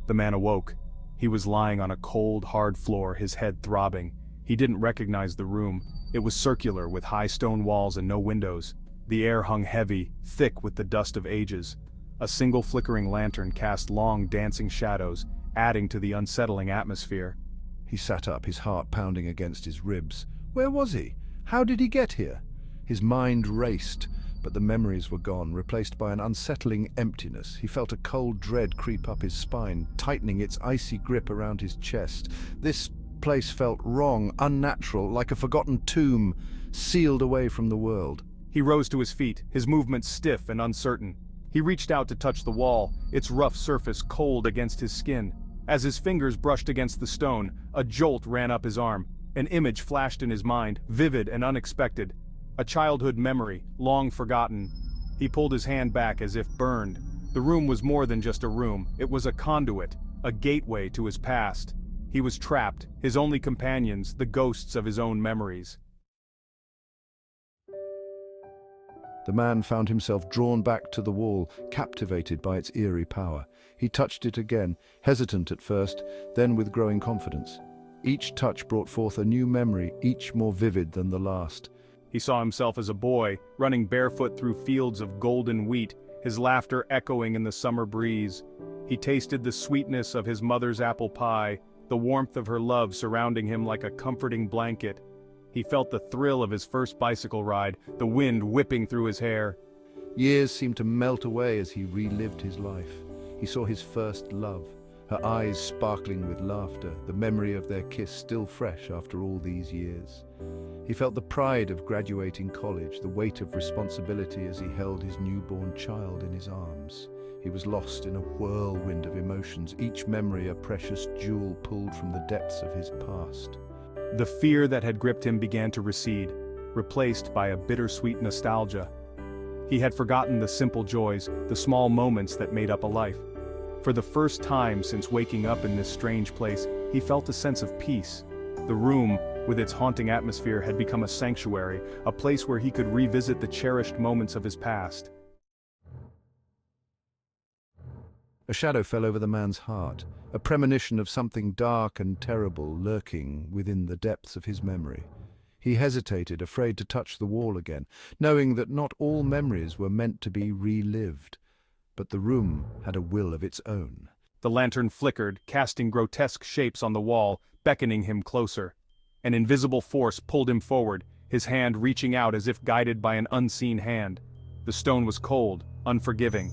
The man awoke. He was lying on a cold, hard floor, his head throbbing. He didn't recognize the room. It was circular, with high stone walls and no windows. The air hung heavy, thick with the dust of ages. A single flickering lantern cast long, dancing shadows, adding to the unsettling atmosphere. He sat up, his heart pounding against his ribs. Where was he? How did he get here? His mind raced, but the memories were gone, replaced by an unsettling emptiness. He felt a cold dread creep up his spine, tightening its icy grip around his chest. This place felt wrong, unnatural, like a forgotten tomb, sealed away from the world. He rose to his feet, his movements stiff and uncertain. He reached out to touch the wall, its rough surface cold against his skin. As his fingers brushed against the stone, a jolt ran up his arm. An image flashed in his mind, vivid and unexpected. A childhood memory, long forgotten. He pulled his hand back as if burned. The room was more than just a room. It was a conduit, a gateway to his past. He was trapped, his only companions, the ghosts of his own memories. The man found himself drawn back to the wall, captivated by its eerie power. He touched it again, hesitant at first, then with growing confidence. Each touch brought forth a new memory, each more vivid than the last. He saw himself as a boy, running barefoot through fields of golden wheat, his laughter echoing in the summer breeze. He tasted the sweetness of his mother's apple pie, the warmth of her love surrounding him like a comforting blanket. He felt the thrill of his first bicycle ride, the wind whipping through his hair. Years seemed to melt away as he relived his life. He saw his first love, her eyes sparkling with laughter, the memory of their kiss still fresh after all these years. He felt the pride of graduating college, the weight of responsibility as he held his newborn child in his arms. He was lost in a whirlwind of emotions, each memory a precious jewel pulled from the depths of his past. The fear that had gripped him began to recede, replaced by a bittersweet nostalgia. He had forgotten the simple joys, the small moments that made up a life. For the first time since waking up in this strange place, he felt a sense of peace. The room, with its haunting atmosphere, had become a sanctuary, a place where he could revisit the cherished moments of his past. A shadow fell over the man's heart, a premonition of something dark and terrible lurking within the depths of his memory. He hesitated, afraid to touch the wall again, knowing that not all memories were meant to be relived. But the room had a will of its own. The lantern flickered, casting grotesque shapes on the wall, beckoning him closer. An invisible force pulled him forward, his hand reaching out as if guided by an unseen hand. The stone was cold, unforgiving.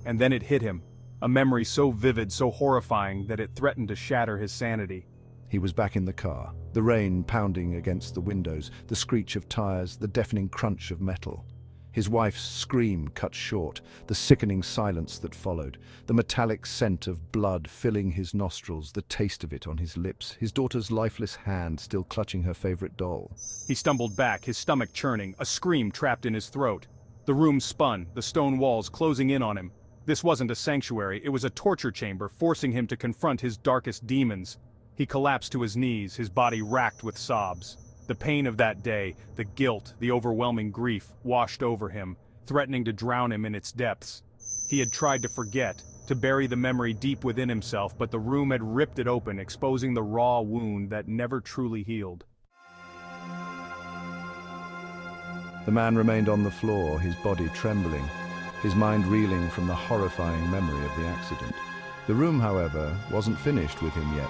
And then it hit him, a memory so vivid, so horrifying that it threatened to shatter his sanity. He was back in the car, the rain pounding against the windows, the screech of tires, the deafening crunch of metal. His wife's scream cut short, the sickening silence that followed, the metallic scent of blood filling his nostrils, the taste of it on his lips, his daughter's lifeless hand still clutching her favorite doll. He stumbled back, his stomach churning, a scream trapped in his throat. The room spun, the stone walls closing in on him. This wasn't a sanctuary, it was a torture chamber, forcing him to confront his darkest demons. He collapsed to his knees, his body racked with sobs. The pain of that day, the guilt, the overwhelming grief, washed over him, threatening to drown him in its depths. He had tried to forget, to bury the memory deep within himself, but the room had ripped it open, exposing the raw wound that never truly healed. The man remained on the floor, his body trembling, his mind reeling from the horrifying memory of the accident. The room, however, wasn't finished with him yet.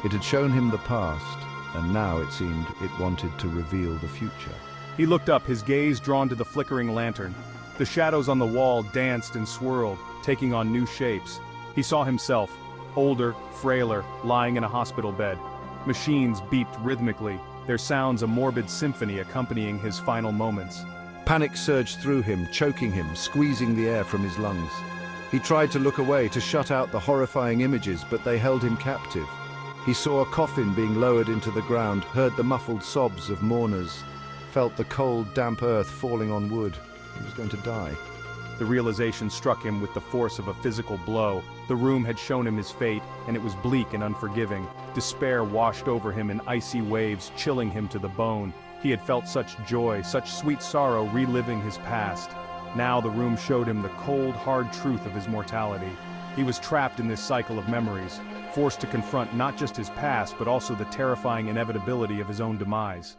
It had shown him the past, and now it seemed it wanted to reveal the future. He looked up, his gaze drawn to the flickering lantern. The shadows on the wall danced and swirled, taking on new shapes. He saw himself, older, frailer, lying in a hospital bed. Machines beeped rhythmically, their sounds a morbid symphony accompanying his final moments. Panic surged through him, choking him, squeezing the air from his lungs. He tried to look away, to shut out the horrifying images, but they held him captive. He saw a coffin being lowered into the ground, heard the muffled sobs of mourners, felt the cold, damp earth falling on wood. He was going to die. The realization struck him with the force of a physical blow. The room had shown him his fate, and it was bleak and unforgiving. Despair washed over him in icy waves, chilling him to the bone. He had felt such joy, such sweet sorrow reliving his past. Now the room showed him the cold, hard truth of his mortality. He was trapped in this cycle of memories, forced to confront not just his past but also the terrifying inevitability of his own demise.